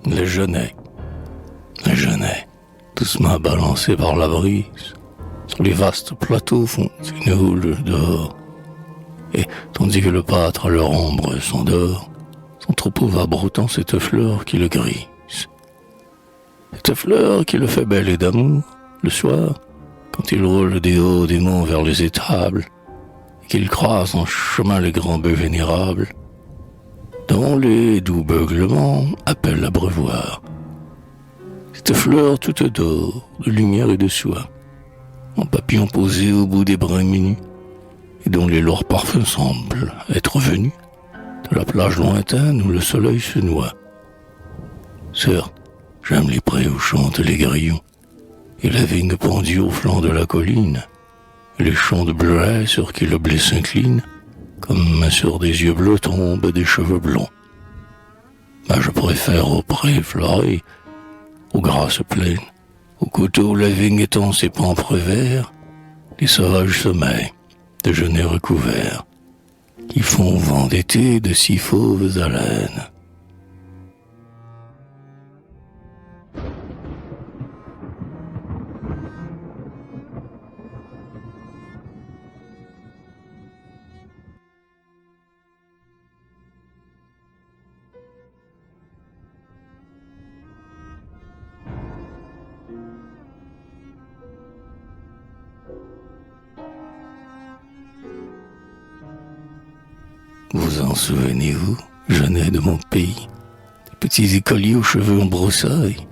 Les genêts, doucement balancés par la brise, sur les vastes plateaux font une houle dehors. Et tandis que le pâtre à leur ombre s'endort, son troupeau va broutant cette fleur qui le grise. Cette fleur qui le fait belle d'amour, le soir, quand il roule des hauts des monts vers les étables, et qu'il croise en chemin les grands bœufs vénérables, dont les doux beuglements appellent l'abreuvoir. Cette fleur toute d'or, de lumière et de soie, en papillon posé au bout des brins menus, et dont les lourds parfums semblent être venus de la plage lointaine où le soleil se noie. Certes, j'aime les prés où chantent les grillons, et la vigne pendue au flanc de la colline, et les champs de bleuets sur qui le blé s'incline, comme sur des yeux bleus tombent des cheveux blonds. Mais je préfère aux prés fleuris, aux grasses pleines, au coteau où la vigne étend ses pampres verts, les sauvages sommeils de genêts recouverts, qui font vent d'été de si fauves haleines. Vous en souvenez-vous, genêts de mon pays, des petits écoliers aux cheveux en broussailles,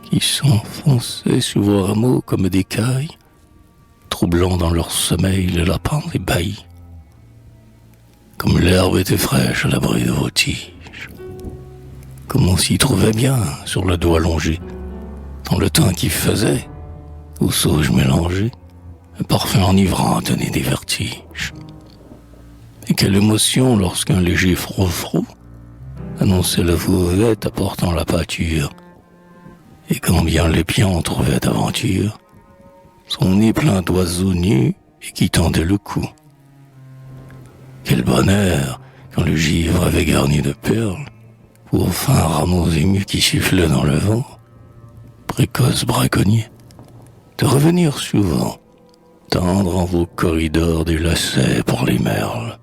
qui s'enfonçaient sous vos rameaux comme des cailles, troublant dans leur sommeil les lapins des baillis. Comme l'herbe était fraîche à l'abri de vos tiges, comme on s'y trouvait bien sur le doigt allongé, dans le temps qui faisait, aux sauges mélangés, un parfum enivrant tenait des vertiges. Et quelle émotion lorsqu'un léger frou-frou annonçait la fauvette apportant la pâture. Et combien les pieds trouvaient d'aventure, son nez plein d'oiseaux nus et qui tendait le cou. Quel bonheur quand le givre avait garni de perles, pour fins rameaux émus qui sifflaient dans le vent, précoce braconnier, de revenir souvent, tendre en vos corridors des lacets pour les merles.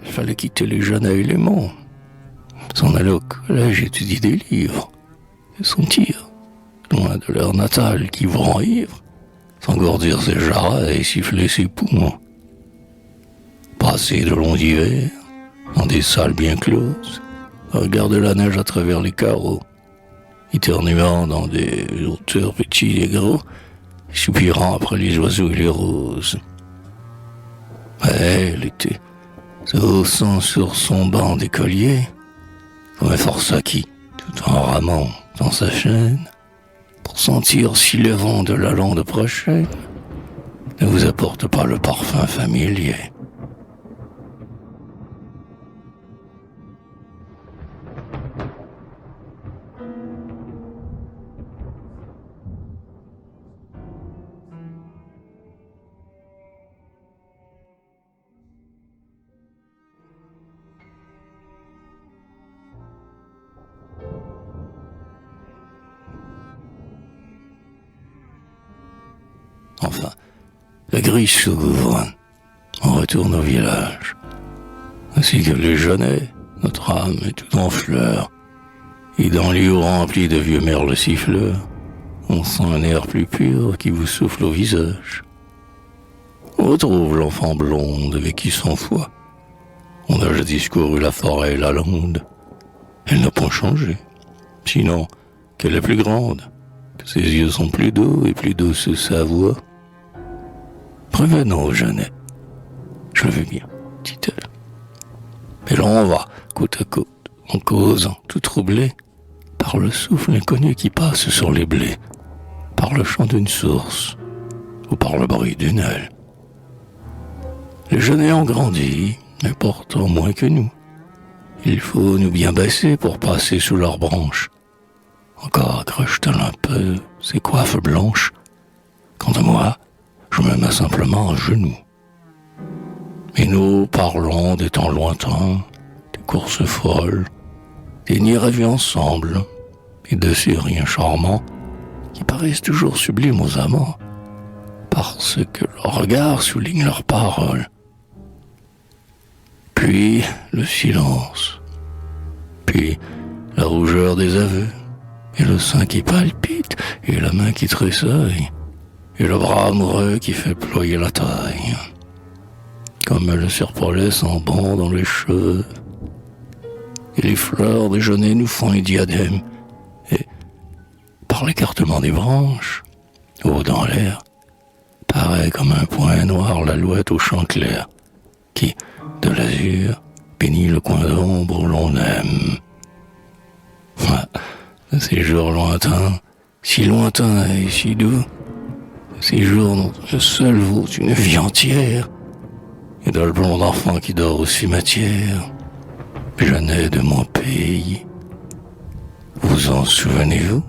Il fallait quitter les jeunes éléments, s'en aller au collège étudier des livres, et sentir, loin de l'air natal qui vous rend ivre, s'engourdir ses jarrets et siffler ses poumons. Passer de longs hivers, dans des salles bien closes, regarder la neige à travers les carreaux, éternuant dans des hauteurs petits et gros, soupirant après les oiseaux et les roses. Mais l'été, se haussant sur son banc d'écolier, comme un forçat qui, tout en ramant dans sa chaîne, pour sentir si le vent de la lande prochaine ne vous apporte pas le parfum familier. Enfin, la grille s'ouvre. On retourne au village. Ainsi que les genêts, notre âme est toute en fleurs. Et dans les hauts remplis de vieux merles siffleurs, on sent un air plus pur qui vous souffle au visage. On retrouve l'enfant blonde avec qui sans foi on a jadis couru la forêt et la lande. Elle n'a pas changé. Sinon, qu'elle est plus grande, que ses yeux sont plus doux et plus douce sa voix. Prévenons, Jeannette. Je le veux bien, dit-elle. Mais là on va, côte à côte, en causant, tout troublé, par le souffle inconnu qui passe sur les blés, par le chant d'une source ou par le bruit d'une aile. Les genêts ont grandi, mais pourtant moins que nous. Il faut nous bien baisser pour passer sous leurs branches. Encore accroche-t-elle un peu ses coiffes blanches. Quant à moi, je me mets simplement à genoux. Et nous parlons des temps lointains, des courses folles, des nids rêvés ensemble, et de ces riens charmants qui paraissent toujours sublimes aux amants, parce que leur regard souligne leurs paroles. Puis le silence, puis la rougeur des aveux, et le sein qui palpite, et la main qui tressaille, et le bras amoureux qui fait ployer la taille, comme le serpolet sans banc dans les cheveux, et les fleurs des genêts nous font un diadème, et par l'écartement des branches, haut dans l'air, paraît comme un point noir l'alouette au champ clair, qui, de l'azur, bénit le coin d'ombre où l'on aime. Ces jours lointains, si lointains et si doux, ces jours dont un seul vaut une vie entière, et dans le blond enfant qui dort au cimetière, Jeannet de mon pays, vous en souvenez-vous?